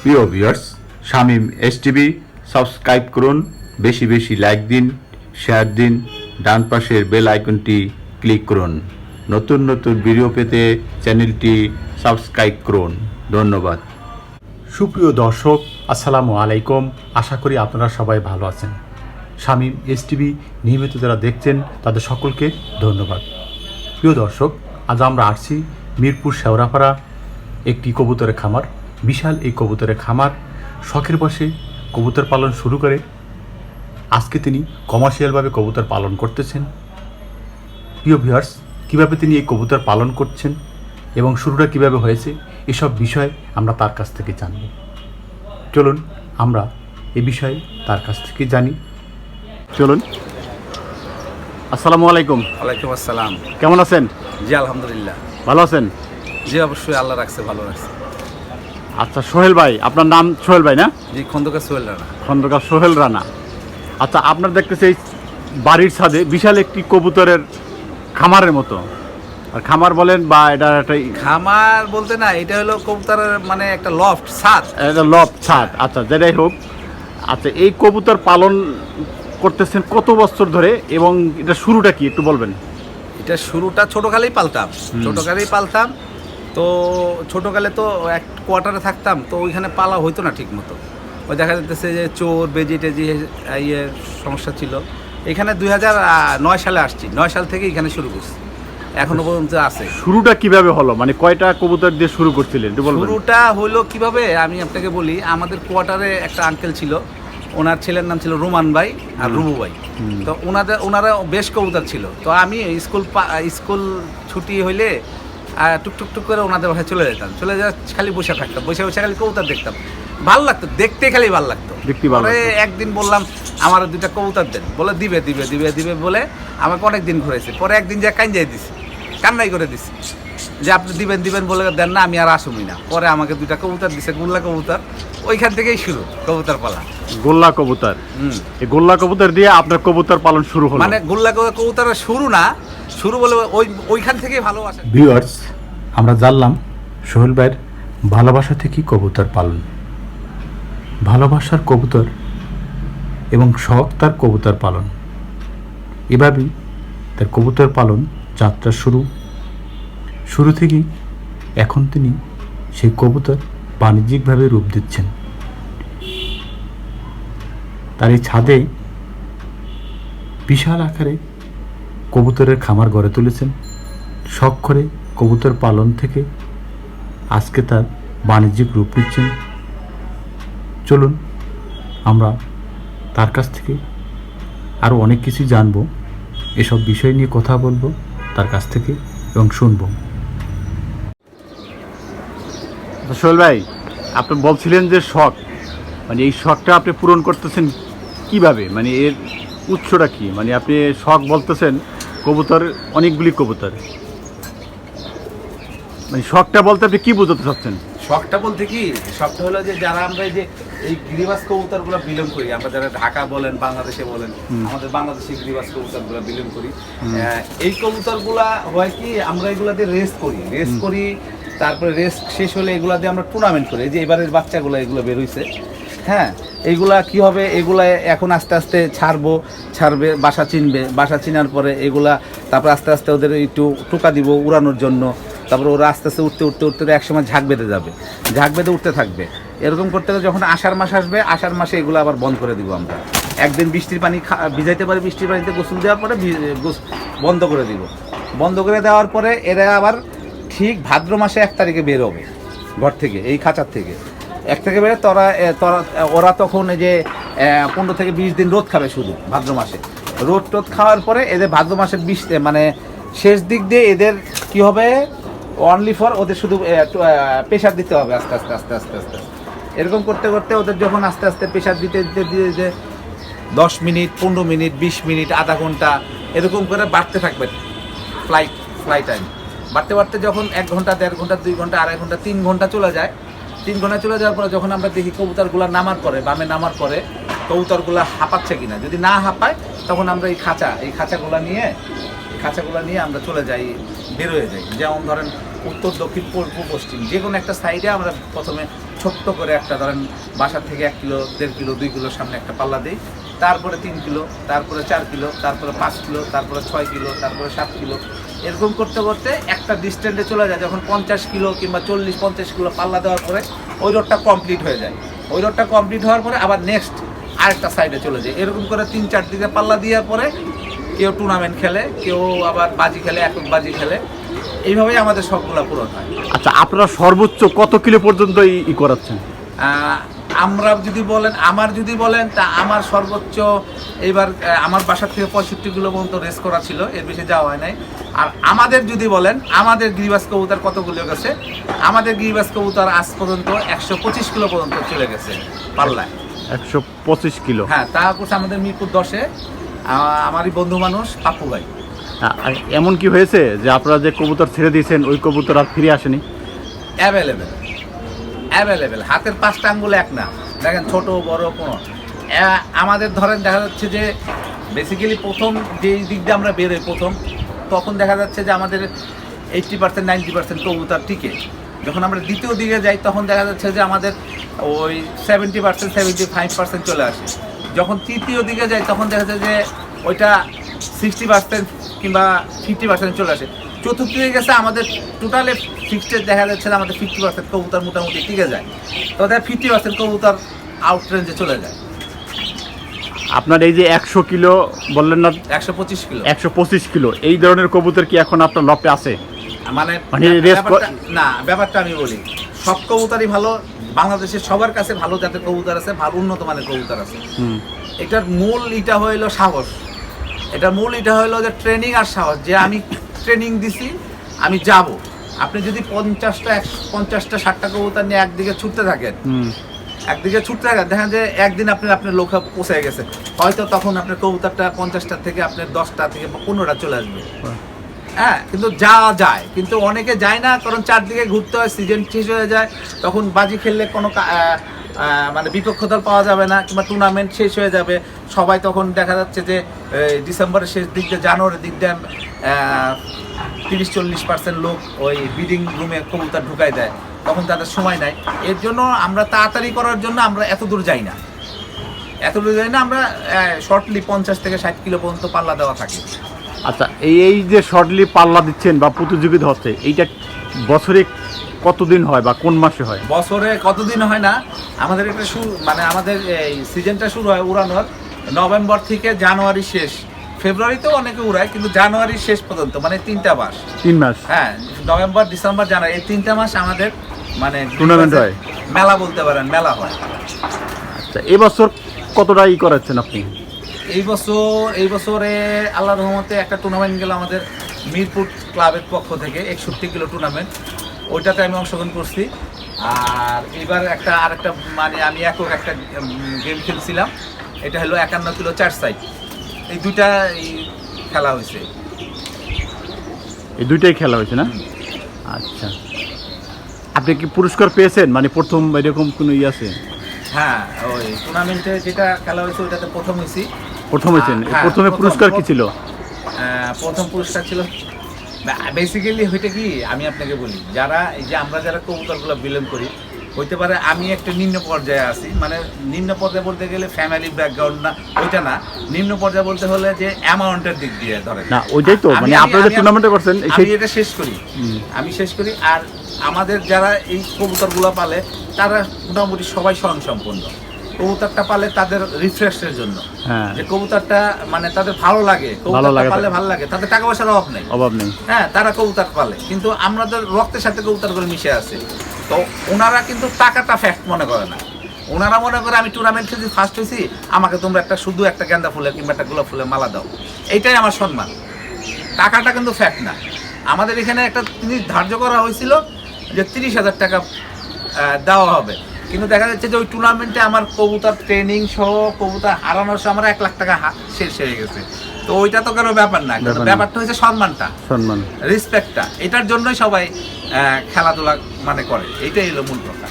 প্রিয় viewers, Shamim STV subscribe করুন, বেশি বেশি লাইক দিন, শেয়ার দিন, ডান পাশের বেল আইকনটি ক্লিক করুন। নতুন নতুন ভিডিও পেতে চ্যানেলটি সাবস্ক্রাইব করুন। ধন্যবাদ। সুপ্রিয় দর্শক, আসসালামু আলাইকুম। আশা করি আপনারা সবাই ভালো আছেন। শামীম এসটিভি নিয়মিত যারা দেখছেন তাদের সকলকে ধন্যবাদ। প্রিয় দর্শক, আজ আমরা আসছি মিরপুর শেওড়াপাড়া একটি কবুতরের খামার। বিশাল এই কবুতরের খামার, শখের বশে কবুতর পালন শুরু করে আজকে তিনি কমার্শিয়ালভাবে কবুতর পালন করতেছেন। প্রিয় ভিউয়ার্স, কীভাবে তিনি এই কবুতর পালন করছেন এবং শুরুটা কিভাবে হয়েছে, এসব বিষয় আমরা তার কাছ থেকে জানব। চলুন আমরা এ বিষয়ে তার কাছ থেকে জানি। চলুন। আসসালামু আলাইকুম। ওয়ালাইকুম আসসালাম। কেমন আছেন? জি আলহামদুলিল্লাহ। ভালো আছেন? জি অবশ্যই, আল্লাহ রাখছে, ভালো রাখছে। আচ্ছা, সোহেল ভাই, আপনার নাম সোহেল ভাই না? জি, খন্দকার সোহেল রানা। খন্দকার সোহেল রানা। আচ্ছা, আপনার দেখতেছি এই বাড়ির ছাদে বিশাল একটি কবুতরের খামারের মতো, আর খামার বলেন বা এটা একটা খামার বলতে না, এটা হলো কবুতরের মানে একটা লফট ছাদ। লব ছাদ। আচ্ছা, যেটাই হোক। আচ্ছা, এই কবুতর পালন করতেছেন কত বছর ধরে এবং এটা শুরুটা কি একটু বলবেন? এটা শুরুটা ছোটকালেই পালতাম, তো ছোটকালে তো এক কোয়ার্টারে থাকতাম, তো ওইখানে পালা হইতো না ঠিক মতো। ওই দেখা যাচ্ছে যে চোর বেজি টেজি ইয়ে সমস্যা ছিল। এখানে 2009 সালে আসছি, 9 সাল থেকে এখানে শুরু করছি, এখনো পর্যন্ত আছে। শুরুটা কিভাবে হলো, মানে কয়টা কবুতর দিয়ে শুরু করছিলেন একটু বলবেন? শুরুটা হলো কিভাবে আমি আপনাকে বলি। আমাদের কোয়ার্টারে একটা আঙ্কেল ছিল, ওনার ছেলের নাম ছিল রোমান ভাই আর রুবু ভাই। তো ওনারা বেশ কবুতর ছিল। তো আমি স্কুল ছুটি হইলে টুকটুক করে ওনাদের বাসায় চলে যেতাম, খালি বসে থাকতাম, বসে খালি কবুতর দেখতাম। ভাল লাগতো দেখতে, খালি ভাল লাগতো। পরে একদিন বললাম আমার 2টা কবুতর দেন, বলে দিবে দিবে দিবে দিবে বলে আমাকে অনেক দিন ঘুরেছে। পরে একদিন যা কান্নাই করে দিছি যে আপনি দিবেন দিবেন বলে দেন না, আমি আর আসুমি না। পরে আমাকে 2টা কবুতর দিছে, গোল্লা কবুতর। ওইখান থেকেই শুরু কবুতর পালা। গোল্লা কবুতর। এই গোল্লা কবুতর দিয়ে আপনার কবুতর পালন শুরু হলো? মানে গোল্লা কবুতরের শুরু না, শুরু বলে ওইখান থেকেই ভালোবাসা। ভিউয়ার্স, আমরা জানলাম সোহেল ভাইয়ের ভালোবাসা থেকেই কবুতর পালন, ভালোবাসার কবুতর এবং শখ তার কবুতর পালন। এভাবেই তার কবুতর পালন যাত্রা শুরু থেকেই এখন তিনি সেই কবুতর বাণিজ্যিকভাবে রূপ দিচ্ছেন। তার এই ছাদে বিশাল আকারে কবুতরের খামার গড়ে তুলেছেন। শখ করে কবুতর পালন থেকে আজকে তার বাণিজ্যিক রূপ নিচ্ছেন। চলুন আমরা তার কাছ থেকে আরও অনেক কিছু জানবো, এসব বিষয় নিয়ে কথা বলবো তার কাছ থেকে এবং শুনবো। সোহেল ভাই, আপনি বলছিলেন যে শখ, মানে এই শখটা আপনি পূরণ করতেছেন কিভাবে, মানে এর উৎসটা কি? মানে আপনি শখ বলতেছেন কবুতর, অনেকগুলি কবুতর, মানে শখটা বলতে আপনি কি বোঝাতে চাচ্ছেন? শখটা বলতে কি, শখটা হলো যে যারা আমরা এই গিরিবাস কবুতরগুলো বিলং করি, আমরা যারা ঢাকা বলেন, বাংলাদেশে বলেন, আমাদের বাংলাদেশে গিরিবাস কবুতরগুলো বিলং করি। এই কবুতরগুলা হয় কি, আমরা এগুলা দিয়ে রেস করি, তারপরে রেস শেষ হলে এগুলা দিয়ে আমরা টুর্নামেন্ট করি। যে এবারের বাচ্চাগুলো এগুলো বেরোইছে, হ্যাঁ, এইগুলা কি হবে, এগুলা এখন আস্তে আস্তে ছাড়বে, বাসা চিনার পরে এগুলা তারপর আস্তে আস্তে ওদের একটু টোকা দিব উড়ানোর জন্য। তারপরে ওরা আস্তে আস্তে উঠতে একসময় ঝাঁক বেঁধে যাবে, ঝাঁক বেঁধে উঠতে থাকবে। এরকম করতে গেলে যখন আষাঢ় মাস আসবে, আষাঢ় মাসে এগুলো আবার বন্ধ করে দিব আমরা। একদিন বৃষ্টির পানি ভিজাইতে পারে, বৃষ্টির পানিতে গোসল দেওয়ার পরে বন্ধ করে দিব। বন্ধ করে দেওয়ার পরে এরা আবার ঠিক ভাদ্র মাসে 1 তারিখে বের হবে ঘর থেকে, এই খাঁচার থেকে 1 থেকে বেরো। ওরা তখন এই যে 15 থেকে 20 দিন রোদ খাবে, শুধু ভাদ্র মাসে রোদ খাওয়ার পরে এদের ভাদ্র মাসের মানে শেষ দিক দিয়ে এদের কি হবে, অনলি ফর ওদের শুধু প্রেশার দিতে হবে আস্তে আস্তে আস্তে আস্তে আস্তে। এরকম করতে করতে ওদের যখন আস্তে আস্তে প্রেশার দিতে 10 মিনিট, 15 মিনিট, 20 মিনিট, আধা ঘন্টা এরকম করে বাড়তে থাকবে। ফ্লাই টাইম বাড়তে যখন 1 ঘন্টা, 1.5 ঘন্টা, 2 ঘন্টা, 2.5 ঘন্টা, 3 ঘন্টা চলে যায়, 3 ঘন্টা চলে যাওয়ার পরে যখন আমরা দেখি কবুতরগুলো বামে নামার পরে কবুতরগুলো হাঁপাচ্ছে কিনা, যদি না হাঁপায় তখন আমরা এই খাঁচাগুলো নিয়ে আমরা চলে যাই, বের হয়ে যাই। যেমন ধরেন উত্তর দক্ষিণ পূর্ব পশ্চিম যে কোনো একটা সাইডে আমরা প্রথমে ছোট্ট করে একটা ধরেন বাসা থেকে 1 কিলো 1.5 কিলো 2 কিলোর সামনে একটা পাল্লা দিই, তারপরে 3 কিলো, তারপরে 4 কিলো, তারপরে 5 কিলো, তারপরে 6 কিলো, তারপরে 7 কিলো, এরকম করতে করতে একটা ডিস্টেন্সে চলে যায়। যখন 50 কিলো কিংবা 40-50 কিলো পাল্লা দেওয়ার পরে ওই রোডটা কমপ্লিট হয়ে যায়। ওই রোডটা কমপ্লিট হওয়ার পরে আবার নেক্সট আরেকটা সাইডে চলে যায়। এরকম করে 3-4 দিকে পাল্লা দেওয়ার পরে কেউ টুর্নামেন্ট খেলে, কেউ আবার বাজি খেলে, একক বাজি খেলে, এইভাবেই আমাদের সবগুলা পূরণ হয়। আচ্ছা, আপনারা সর্বোচ্চ কত কিলো পর্যন্ত ই করাচ্ছেন? আমরা যদি বলেন, তা আমার সর্বোচ্চ এইবার আমার বাসা থেকে 65 কিলো পর্যন্ত রেস করা ছিল, এর বেশি যাওয়া হয় নাই। আর আমাদের যদি বলেন আমাদের গিরিবাজ কবুতর কতগুলো গেছে, আমাদের গিরিবাজ কবুতর আজ পর্যন্ত 125 কিলো পর্যন্ত চলে গেছে পাল্লায়। 125 কিলো? হ্যাঁ, তা করছে আমাদের মিরপুর 10-এ আমারই বন্ধু মানুষ পাপ্পু ভাই। এমন কি হয়েছে যে আপনারা যে কবুতর ছেড়ে দিয়েছেন ওই কবুতর আর ফিরে আসেনি? অ্যাভেলেবেল, হাতের 5টা আঙ্গুল এক না, দেখেন ছোট বড় কোনো। আমাদের ধরেন দেখা যাচ্ছে যে বেসিক্যালি প্রথম যেই দিক দিয়ে আমরা বেরোই তখন দেখা যাচ্ছে যে আমাদের 80%-90% কবুতর টিকে। যখন আমরা দ্বিতীয় দিকে যাই তখন দেখা যাচ্ছে যে আমাদের ওই 70%-75% চলে আসে। যখন তৃতীয় দিকে যাই তখন দেখা যায় যে ওইটা 60% কিংবা 50% চলে আসে। চতুর্থ দিকে গেছে আমাদের টোটালে ফিক্সড দেখা যাচ্ছে যে আমাদের 50% কবুতর মোটামুটি টিকে যায়, তো দেখা 50% কবুতর আউট রেঞ্জে চলে যায়। আপনার এই যে 100 কিলো বললেন না, 125 কিলো, 125 কিলো এই ধরনের কবুতর কি এখন আপনার লপে আছে? মানে ব্যাপারটা আমি বলি, সব কবুতরই ভালো, বাংলাদেশের সবার কাছে ভালো জাতের কবুতর আছে, ভালো উন্নত মানের কবুতর আছে। এটার মূল এটা হইলো সাহস, এটার মূল এটা হইলো যে ট্রেনিং আর সাহস, যে আমি ট্রেনিং দিছি, আমি যাব। আপনি যদি 50টা 60টা কবুতর নিয়ে একদিকে ছুটতে থাকেন, দেখেন যে একদিন আপনার লক্ষ্য পৌঁছে গেছে, হয়তো তখন আপনার কবুতরটা 50টা থেকে আপনার 10টা থেকে 15টা চলে আসবে। হ্যাঁ, কিন্তু যাওয়া যায়, কিন্তু অনেকে যায় না, কারণ চারদিকে ঘুরতে হয়, সিজন শেষ হয়ে যায়, তখন বাজি খেললে কোনো মানে বিপক্ষ দল পাওয়া যাবে না, কিংবা টুর্নামেন্ট শেষ হয়ে যাবে। সবাই তখন দেখা যাচ্ছে যে ডিসেম্বরের শেষ দিক দিয়ে জানুয়ারির দিক দিয়ে 30-40% লোক ওই ব্রিডিং রুমে কবুতর ঢুকাই দেয়, তখন তাদের সময় নাই। এর জন্য আমরা তাড়াতাড়ি করার জন্য আমরা এত দূর যাই না, আমরা শর্টলি 50 থেকে 60 কিলো পর্যন্ত পাল্লা দেওয়া থাকে। আচ্ছা, এই যে শর্টলি পাল্লা দিচ্ছেন বা প্রতিযোগিতা হচ্ছে, এইটা বছরে কতদিন হয় বা কোন মাসে হয়? বছরে কতদিন হয় না, আমাদের একটা মানে আমাদের এই সিজনটা শুরু হয় উড়ানোর নভেম্বর থেকে জানুয়ারি শেষ। ফেব্রুয়ারিতেও অনেকে উড়ায়, কিন্তু জানুয়ারির শেষ পর্যন্ত, মানে 3 মাস। হ্যাঁ, নভেম্বর, ডিসেম্বর, জানুয়ারি, এই 3 মাস আমাদের মানে টুর্নামেন্ট হয়, মেলা বলতে পারেন, মেলা হয়। আচ্ছা, এবছর কতটা করাচ্ছেন আপনি? এই বছরে আল্লাহর রহমতে একটা টুর্নামেন্ট গেল আমাদের মিরপুর ক্লাবের পক্ষ থেকে, 61 কিলো টুর্নামেন্ট, ওইটাতে আমি অংশগ্রহণ করছি। আর এবার আরেকটা মানে আমি একটা গেম খেলছিলাম, এটা হলো 51 কিলো 4 সাইড, এই দুইটা খেলা হয়েছে। এই দুইটাই খেলা হয়েছে না? আচ্ছা, আপনি কি পুরস্কার পেয়েছেন, মানে প্রথম এরকম কোনো আছে? হ্যাঁ, ওই টুর্নামেন্টে যেটা খেলা হয়েছে ওইটাতে প্রথম হয়েছি। প্রথমে পুরস্কার কি ছিল? প্রথম পুরস্কার ছিল বেসিক্যালি হইতে কি, আমি আপনাকে বলি, আমরা যারা কবুতরগুলো বিলং করি, হইতে পারে আমি একটা নিম্ন পর্যায়ে আছি, মানে নিম্ন পর্যায়ে বলতে গেলে ফ্যামিলি ব্যাকগ্রাউন্ড না, ওইটা না, নিম্ন পর্যায়ে বলতে হলে যে অ্যামাউন্টের দিক দিয়ে ধরে না, ওইটাই তো, মানে আপনারা যে টুর্নামেন্টে করছেন আমি এটা শেষ করি। আর আমাদের যারা এই কবুতরগুলো পালে তারা মোটামুটি সবাই স্বয়ংসম্পন্ন। কবুতরটা পালে তাদের রিফ্রেশের জন্য, যে কবুতরটা মানে তাদের ভালো লাগে, কবুতরটা পালে ভালো লাগে, তাদের টাকা পয়সার অভাব নেই। হ্যাঁ, তারা কবুতর পালে, কিন্তু আমাদের রক্তের সাথে কবুতরগুলো মিশে আছে, তো ওনারা কিন্তু টাকাটা ফ্যাক্ট মনে করে না। ওনারা মনে করে আমি টুর্নামেন্ট খেলছি, ফার্স্ট হয়েছি, আমাকে তোমরা শুধু একটা গেন্দা ফুলের কিংবা একটা গোলাপ ফুলের মালা দাও, এইটাই আমার সম্মান। টাকাটা কিন্তু ফ্যাক্ট না। আমাদের এখানে একটা জিনিস ধার্য করা হয়েছিল যে 30,000 টাকা দেওয়া হবে, কিন্তু দেখা যাচ্ছে যে ওই টুর্নামেন্টে আমার কবুতর ট্রেনিং সহ কবুতর হারানোর সময় আমার 1 লাখ টাকা শেষ হয়ে গেছে। তো ওইটা তো কোনো ব্যাপার না, ব্যাপারটা হচ্ছে সম্মান, রেসপেক্টটা। এটার জন্যই সবাই খেলাধুলা মানে করে, এইটাই হলো মূল কথা।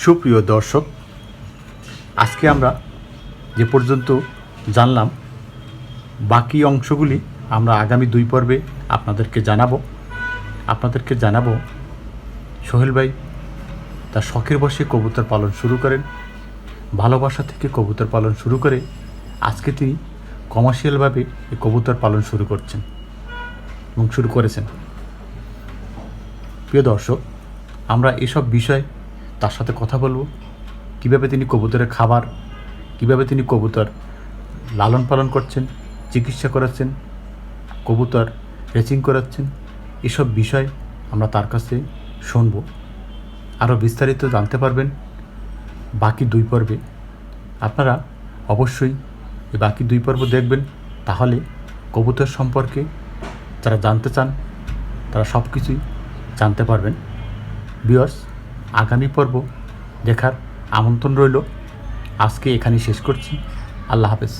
সুপ্রিয় দর্শক, আজকে আমরা যে পর্যন্ত জানলাম, বাকি অংশগুলি আমরা আগামী 2 পর্বে আপনাদেরকে জানাবো সোহেল ভাই তার শখের বশে কবুতর পালন শুরু করেন, ভালোবাসা থেকে কবুতর পালন শুরু করে আজকে তিনি কমার্শিয়ালভাবে এই কবুতর পালন শুরু করছেন এবং শুরু করেছেন। প্রিয় দর্শক, আমরা এসব বিষয় তার সাথে কথা বলবো, কীভাবে তিনি কবুতরের খাবার, কীভাবে তিনি কবুতর লালন পালন করছেন, চিকিৎসা করাচ্ছেন, কবুতর রেচিং করাচ্ছেন, এসব বিষয় আমরা তার কাছে শুনবো। আরও বিস্তারিত জানতে পারবেন বাকি 2 পর্বে। আপনারা অবশ্যই এই বাকি 2 পর্ব দেখবেন, তাহলে কবুতর সম্পর্কে যারা জানতে চান তারা সব কিছুই জানতে পারবেন। ভিউয়ার্স, আগামী পর্ব দেখার আমন্ত্রণ রইল। আজকে এখানেই শেষ করছি। আল্লাহ হাফেজ।